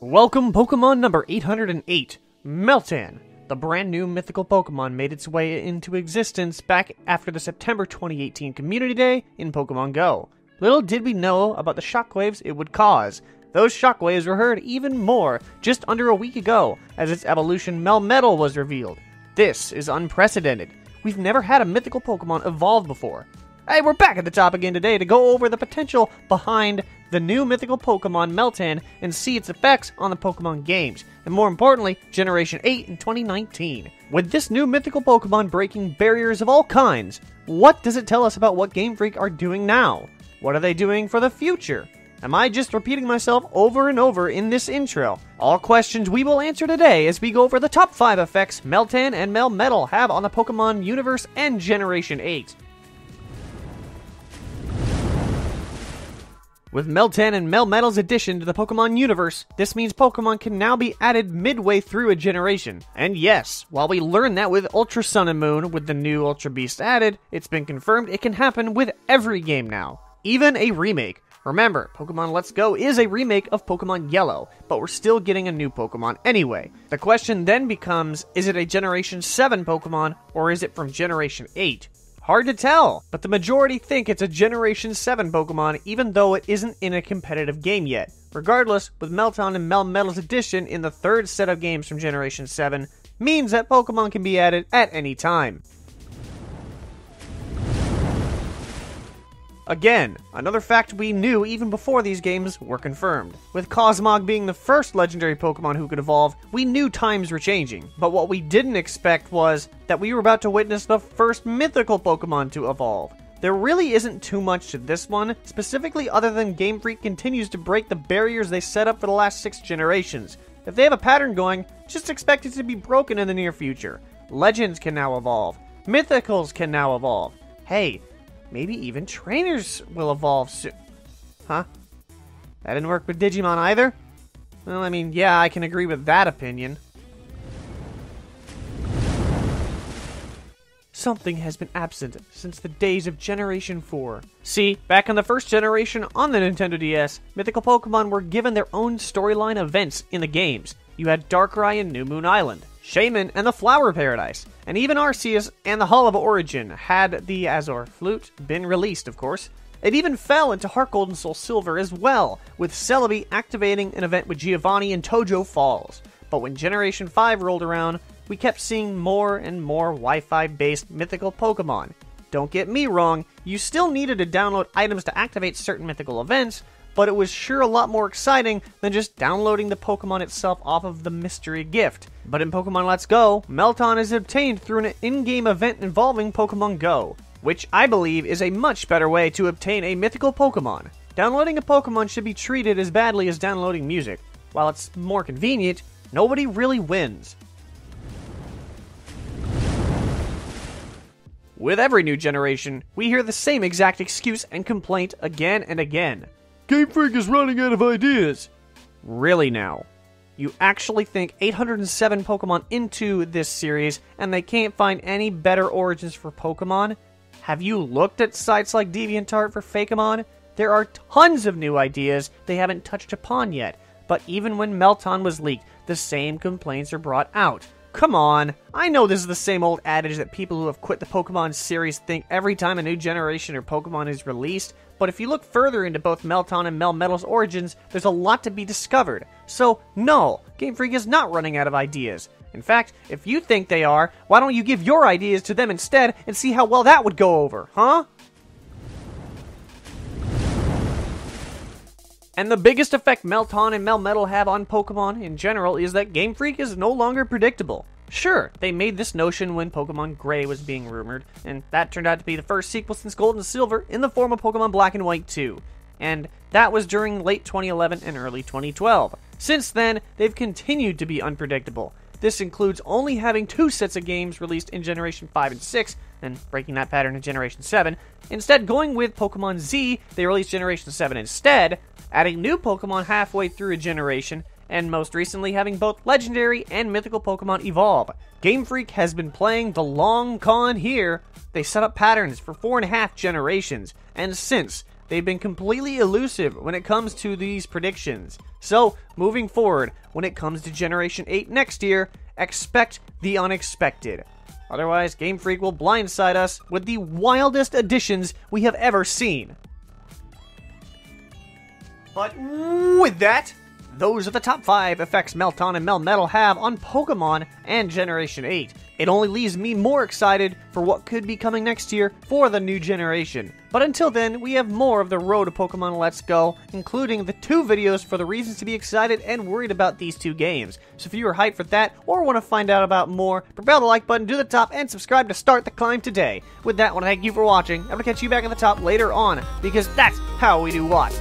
Welcome Pokemon number 808, Meltan. The brand new mythical Pokemon made its way into existence back after the September 2018 Community Day in Pokemon Go. Little did we know about the shockwaves it would cause. Those shockwaves were heard even more just under a week ago as its evolution Melmetal was revealed. This is unprecedented. We've never had a mythical Pokemon evolve before. Hey, we're back at the top again today to go over the potential behind the new mythical Pokemon Meltan and see its effects on the Pokemon games, and more importantly, Generation 8 in 2019. With this new mythical Pokemon breaking barriers of all kinds, what does it tell us about what GameFreak are doing now? What are they doing for the future? Am I just repeating myself over and over in this intro? All questions we will answer today as we go over the top 5 effects Meltan and Melmetal have on the Pokemon universe and Generation 8. With Meltan and Melmetal's addition to the Pokemon universe, this means Pokemon can now be added midway through a generation. And yes, while we learned that with Ultra Sun and Moon with the new Ultra Beast added, it's been confirmed it can happen with every game now. Even a remake. Remember, Pokemon Let's Go is a remake of Pokemon Yellow, but we're still getting a new Pokemon anyway. The question then becomes, is it a Generation 7 Pokemon, or is it from Generation 8? Hard to tell, but the majority think it's a Generation 7 Pokemon even though it isn't in a competitive game yet. Regardless, with Meltan and Melmetal's addition in the third set of games from Generation 7 means that Pokemon can be added at any time. Again, another fact we knew even before these games were confirmed. With Cosmog being the first legendary Pokemon who could evolve, we knew times were changing. But what we didn't expect was that we were about to witness the first mythical Pokemon to evolve. There really isn't too much to this one, specifically other than GameFreak continues to break the barriers they set up for the last 6 generations. If they have a pattern going, just expect it to be broken in the near future. Legends can now evolve. Mythicals can now evolve. Hey, maybe even trainers will evolve soon. Huh? That didn't work with Digimon either? Well, I mean, yeah, I can agree with that opinion. Something has been absent since the days of Generation 4. See, back in the first generation on the Nintendo DS, mythical Pokemon were given their own storyline events in the games. You had Darkrai and New Moon Island, Shaman and the Flower Paradise, and even Arceus and the Hall of Origin had the Azure Flute been released, of course. It even fell into Heart Gold and Soul Silver as well, with Serebii activating an event with Giovanni in Tojo Falls. But when Generation 5 rolled around, we kept seeing more and more Wi-Fi based mythical Pokemon. Don't get me wrong, you still needed to download items to activate certain mythical events, but it was sure a lot more exciting than just downloading the Pokemon itself off of the mystery gift. But in Pokemon Let's Go, Meltan is obtained through an in-game event involving Pokemon Go, which I believe is a much better way to obtain a mythical Pokemon. Downloading a Pokemon should be treated as badly as downloading music. While it's more convenient, nobody really wins. With every new generation, we hear the same exact excuse and complaint again and again. GameFreak is running out of ideas. Really now? You actually think 807 Pokemon into this series and they can't find any better origins for Pokemon? Have you looked at sites like DeviantArt for Fakemon? There are tons of new ideas they haven't touched upon yet, but even when Meltan was leaked, the same complaints are brought out. Come on, I know this is the same old adage that people who have quit the Pokemon series think every time a new generation or Pokemon is released, but if you look further into both Meltan and Melmetal's origins, there's a lot to be discovered. So, no, GameFreak is not running out of ideas. In fact, if you think they are, why don't you give your ideas to them instead and see how well that would go over, huh? And the biggest effect Meltan and Melmetal have on Pokemon in general is that GameFreak is no longer predictable. Sure, they made this notion when Pokemon Gray was being rumored, and that turned out to be the first sequel since Gold and Silver in the form of Pokemon Black and White 2. And that was during late 2011 and early 2012. Since then, they've continued to be unpredictable. This includes only having 2 sets of games released in Generation 5 and 6, and breaking that pattern in Generation 7. Instead, going with Pokemon Z, they released Generation 7 instead, adding new Pokemon halfway through a generation, and most recently having both legendary and mythical Pokemon evolve. GameFreak has been playing the long con here. They set up patterns for 4.5 generations, and since they've been completely elusive when it comes to these predictions. So, moving forward, when it comes to Generation 8 next year, expect the unexpected. Otherwise, Game Freak will blindside us with the wildest additions we have ever seen. But with that, those are the top 5 effects Meltan and Melmetal have on Pokemon and Generation 8. It only leaves me more excited for what could be coming next year for the new generation. But until then, we have more of the Road to Pokemon Let's Go, including the 2 videos for the reasons to be excited and worried about these 2 games. So if you are hyped for that, or want to find out about more, propel the like button to the top and subscribe to start the climb today. With that, I want to thank you for watching. I'm going to catch you back at the top later on, because that's how we do what.